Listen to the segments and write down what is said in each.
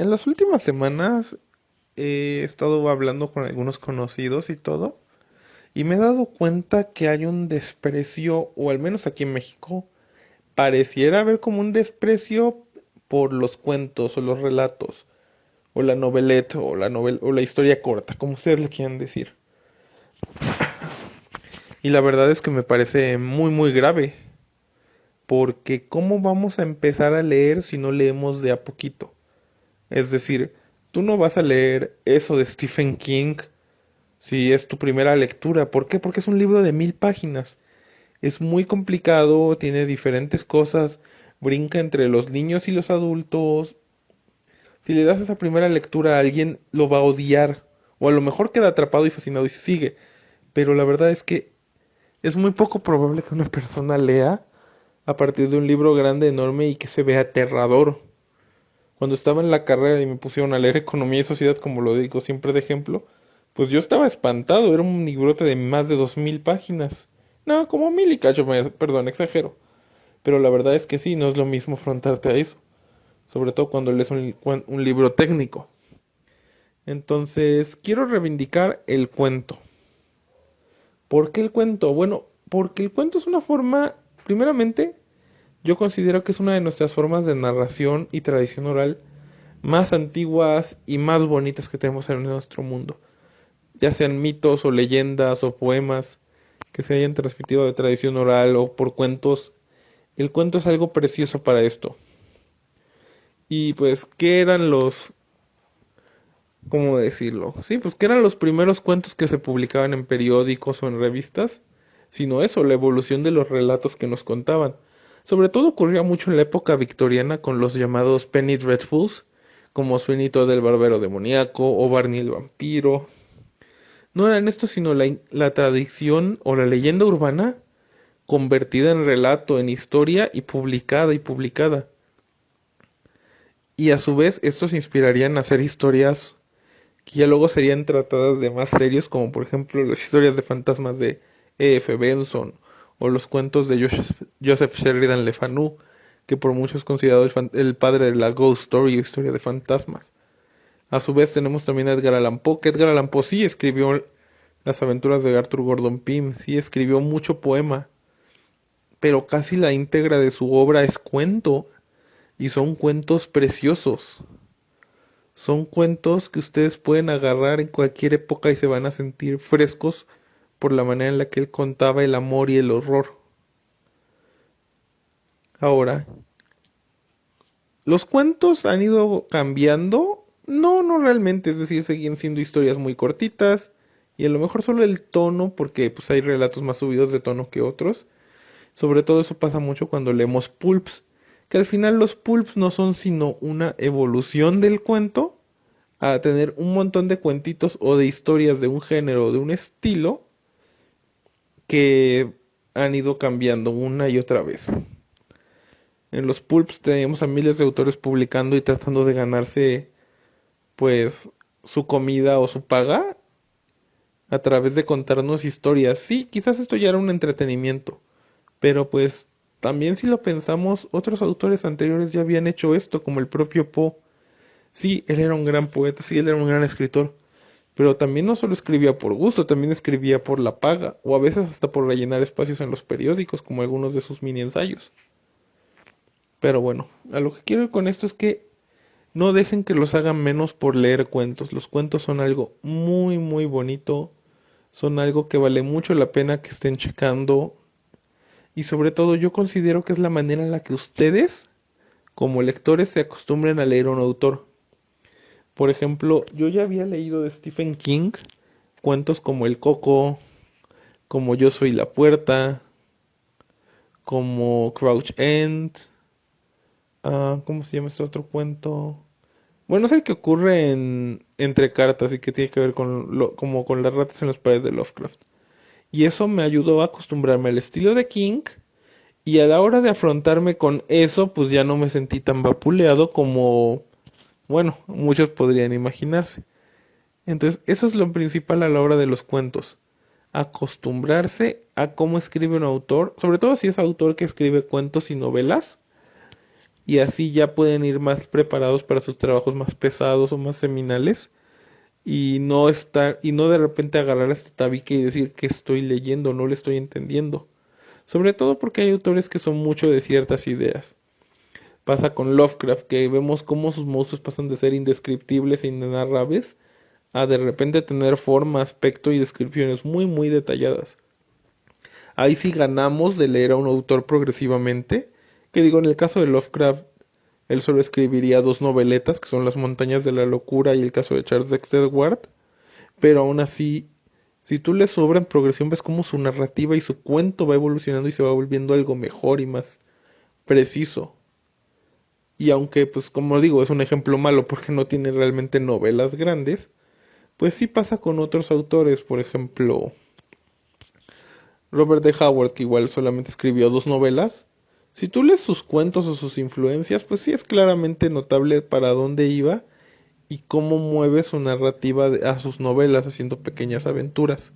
En las últimas semanas he estado hablando con algunos conocidos y todo, y me he dado cuenta que hay un desprecio, o al menos aquí en México, pareciera haber como un desprecio por los cuentos o los relatos, o la novelette, o o la historia corta, como ustedes le quieran decir. Y la verdad es que me parece muy muy grave, porque ¿cómo vamos a empezar a leer si no leemos de a poquito? Es decir, tú no vas a leer eso de Stephen King si es tu primera lectura. ¿Por qué? Porque es un libro de 1000 páginas. Es muy complicado, tiene diferentes cosas, brinca entre los niños y los adultos. Si le das esa primera lectura a alguien, lo va a odiar. O a lo mejor queda atrapado y fascinado y se sigue. Pero la verdad es que es muy poco probable que una persona lea a partir de un libro grande, enorme y que se vea aterrador. Cuando estaba en la carrera y me pusieron a leer Economía y Sociedad, como lo digo siempre de ejemplo, pues yo estaba espantado, era un librote de más de 2000 páginas. No, como mil y cacho, perdón, exagero. Pero la verdad es que sí, no es lo mismo afrontarte a eso, sobre todo cuando lees un libro técnico. Entonces, quiero reivindicar el cuento. ¿Por qué el cuento? Bueno, porque el cuento es una forma, primeramente, yo considero que es una de nuestras formas de narración y tradición oral más antiguas y más bonitas que tenemos en nuestro mundo, ya sean mitos o leyendas o poemas que se hayan transmitido de tradición oral o por cuentos. El cuento es algo precioso para esto. Y pues, ¿qué eran cómo decirlo? Sí, pues, ¿qué eran los primeros cuentos que se publicaban en periódicos o en revistas? Sino eso, la evolución de los relatos que nos contaban. Sobre todo ocurría mucho en la época victoriana con los llamados Penny Dreadfuls, como Sweeney Todd el barbero demoníaco o Barney el vampiro. No eran estos sino la tradición o la leyenda urbana convertida en relato, en historia y publicada y publicada. Y a su vez estos inspirarían a hacer historias que ya luego serían tratadas de más serios, como por ejemplo las historias de fantasmas de E.F. Benson o los cuentos de Joseph Sheridan Le Fanu, que por muchos es considerado el padre de la ghost story o historia de fantasmas. A su vez tenemos también a Edgar Allan Poe, que Edgar Allan Poe sí escribió las aventuras de Arthur Gordon Pym, sí escribió mucho poema, pero casi la íntegra de su obra es cuento, y son cuentos preciosos. Son cuentos que ustedes pueden agarrar en cualquier época y se van a sentir frescos por la manera en la que él contaba el amor y el horror. Ahora, ¿los cuentos han ido cambiando? No, no realmente, es decir, siguen siendo historias muy cortitas y a lo mejor solo el tono, porque pues hay relatos más subidos de tono que otros. Sobre todo eso pasa mucho cuando leemos pulps, que al final los pulps no son sino una evolución del cuento a tener un montón de cuentitos o de historias de un género o de un estilo que han ido cambiando una y otra vez. En los pulps teníamos a miles de autores publicando y tratando de ganarse pues su comida o su paga a través de contarnos historias. Sí, quizás esto ya era un entretenimiento, pero pues también si lo pensamos, otros autores anteriores ya habían hecho esto, como el propio Poe. Sí, él era un gran poeta, sí, él era un gran escritor, pero también no solo escribía por gusto, también escribía por la paga, o a veces hasta por rellenar espacios en los periódicos, como algunos de sus mini ensayos. Pero bueno, a lo que quiero ir con esto es que no dejen que los hagan menos por leer cuentos. Los cuentos son algo muy, muy bonito, son algo que vale mucho la pena que estén checando. Y sobre todo yo considero que es la manera en la que ustedes, como lectores, se acostumbren a leer a un autor. Por ejemplo, yo ya había leído de Stephen King cuentos como El Coco, como Yo soy la puerta, como Crouch End, ¿cómo se llama este otro cuento? Bueno, es el que ocurre entre cartas y que tiene que ver con como con las ratas en las paredes de Lovecraft. Y eso me ayudó a acostumbrarme al estilo de King y a la hora de afrontarme con eso, pues ya no me sentí tan vapuleado como, bueno, muchos podrían imaginarse. Entonces, eso es lo principal a la hora de los cuentos. Acostumbrarse a cómo escribe un autor, sobre todo si es autor que escribe cuentos y novelas, y así ya pueden ir más preparados para sus trabajos más pesados o más seminales y no de repente agarrar este tabique y decir que estoy leyendo, no le estoy entendiendo. Sobre todo porque hay autores que son mucho de ciertas ideas. Pasa con Lovecraft, que vemos cómo sus monstruos pasan de ser indescriptibles e inenarrables a de repente tener forma, aspecto y descripciones muy detalladas. Ahí sí ganamos de leer a un autor progresivamente, que digo, en el caso de Lovecraft, él solo escribiría dos noveletas, que son Las montañas de la locura y el caso de Charles Dexter Ward, pero aún así, si tú le sobra en progresión, ves cómo su narrativa y su cuento va evolucionando y se va volviendo algo mejor y más preciso. Y aunque, pues como digo, es un ejemplo malo porque no tiene realmente novelas grandes, pues sí pasa con otros autores, por ejemplo, Robert D. Howard, que igual solamente escribió dos novelas. Si tú lees sus cuentos o sus influencias, pues sí es claramente notable para dónde iba y cómo mueve su narrativa a sus novelas haciendo pequeñas aventuras.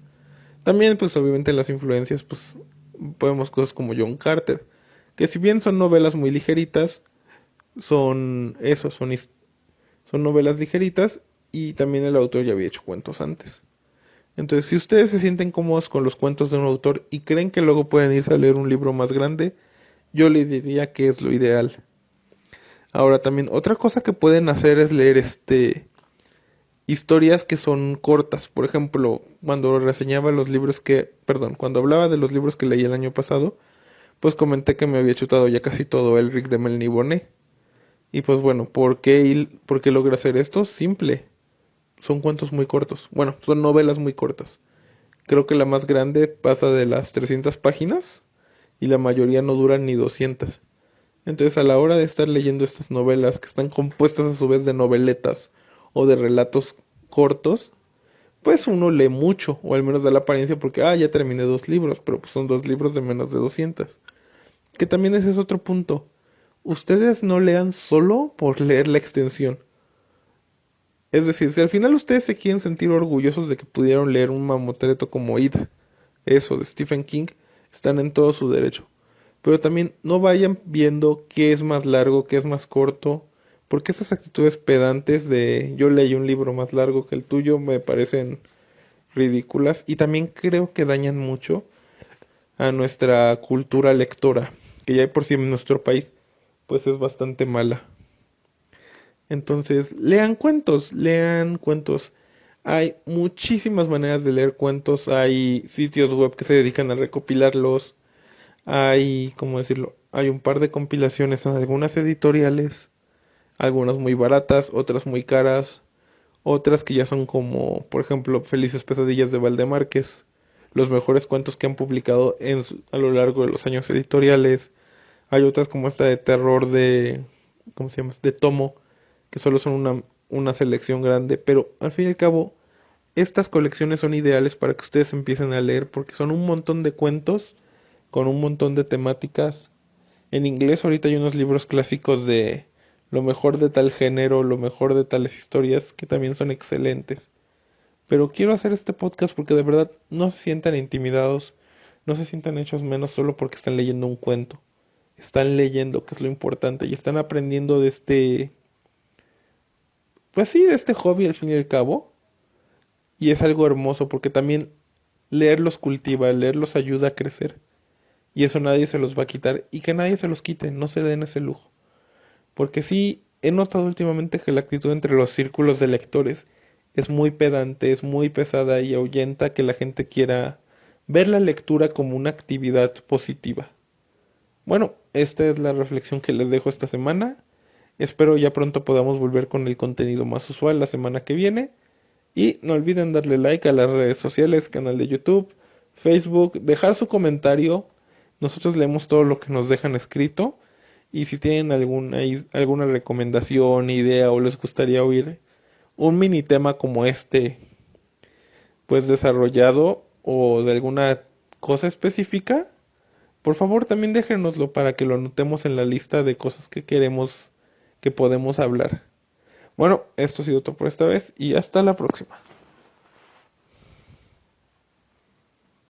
También, pues obviamente en las influencias, pues podemos cosas como John Carter, que si bien son novelas muy ligeritas, son eso, son novelas ligeritas y también el autor ya había hecho cuentos antes. Entonces, si ustedes se sienten cómodos con los cuentos de un autor y creen que luego pueden irse a leer un libro más grande, yo les diría que es lo ideal. Ahora también, otra cosa que pueden hacer es leer historias que son cortas. Por ejemplo, cuando reseñaba los libros cuando hablaba de los libros que leí el año pasado, pues comenté que me había chutado ya casi todo Elric de Melniboné. Y pues bueno, ¿por qué logra hacer esto? Simple. Son cuentos muy cortos. Bueno, son novelas muy cortas. Creo que la más grande pasa de las 300 páginas y la mayoría no duran ni 200. Entonces, a la hora de estar leyendo estas novelas, que están compuestas a su vez de noveletas o de relatos cortos, pues uno lee mucho, o al menos da la apariencia porque, ya terminé dos libros, pero pues son dos libros de menos de 200. Que también ese es otro punto. Ustedes no lean solo por leer la extensión. Es decir, si al final ustedes se quieren sentir orgullosos de que pudieron leer un mamotreto como It, eso de Stephen King, están en todo su derecho. Pero también no vayan viendo qué es más largo, qué es más corto, porque esas actitudes pedantes de yo leí un libro más largo que el tuyo me parecen ridículas y también creo que dañan mucho a nuestra cultura lectora, que ya de por sí en nuestro país pues es bastante mala. Entonces, lean cuentos, lean cuentos. Hay muchísimas maneras de leer cuentos, hay sitios web que se dedican a recopilarlos, hay, ¿cómo decirlo? Hay un par de compilaciones en algunas editoriales, algunas muy baratas, otras muy caras, otras que ya son como, por ejemplo, Felices Pesadillas de Valdemárquez, los mejores cuentos que han publicado a lo largo de los años editoriales. Hay otras como esta de terror ¿cómo se llama? De Tomo, que solo son una selección grande, pero al fin y al cabo, estas colecciones son ideales para que ustedes empiecen a leer porque son un montón de cuentos con un montón de temáticas. En inglés ahorita hay unos libros clásicos de lo mejor de tal género, lo mejor de tales historias, que también son excelentes. Pero quiero hacer este podcast porque de verdad no se sientan intimidados, no se sientan hechos menos solo porque están leyendo un cuento. Están leyendo, que es lo importante, y están aprendiendo pues sí, de este hobby al fin y al cabo. Y es algo hermoso porque también leerlos cultiva, leerlos ayuda a crecer. Y eso nadie se los va a quitar y que nadie se los quite, no se den ese lujo. Porque sí, he notado últimamente que la actitud entre los círculos de lectores es muy pedante, es muy pesada y ahuyenta que la gente quiera ver la lectura como una actividad positiva. Bueno, esta es la reflexión que les dejo esta semana. Espero ya pronto podamos volver con el contenido más usual la semana que viene. Y no olviden darle like a las redes sociales, canal de YouTube, Facebook, dejar su comentario. Nosotros leemos todo lo que nos dejan escrito. Y si tienen alguna recomendación, idea o les gustaría oír un mini tema como este, pues desarrollado o de alguna cosa específica, por favor también déjenoslo para que lo anotemos en la lista de cosas que queremos que podemos hablar. Bueno, esto ha sido todo por esta vez y hasta la próxima.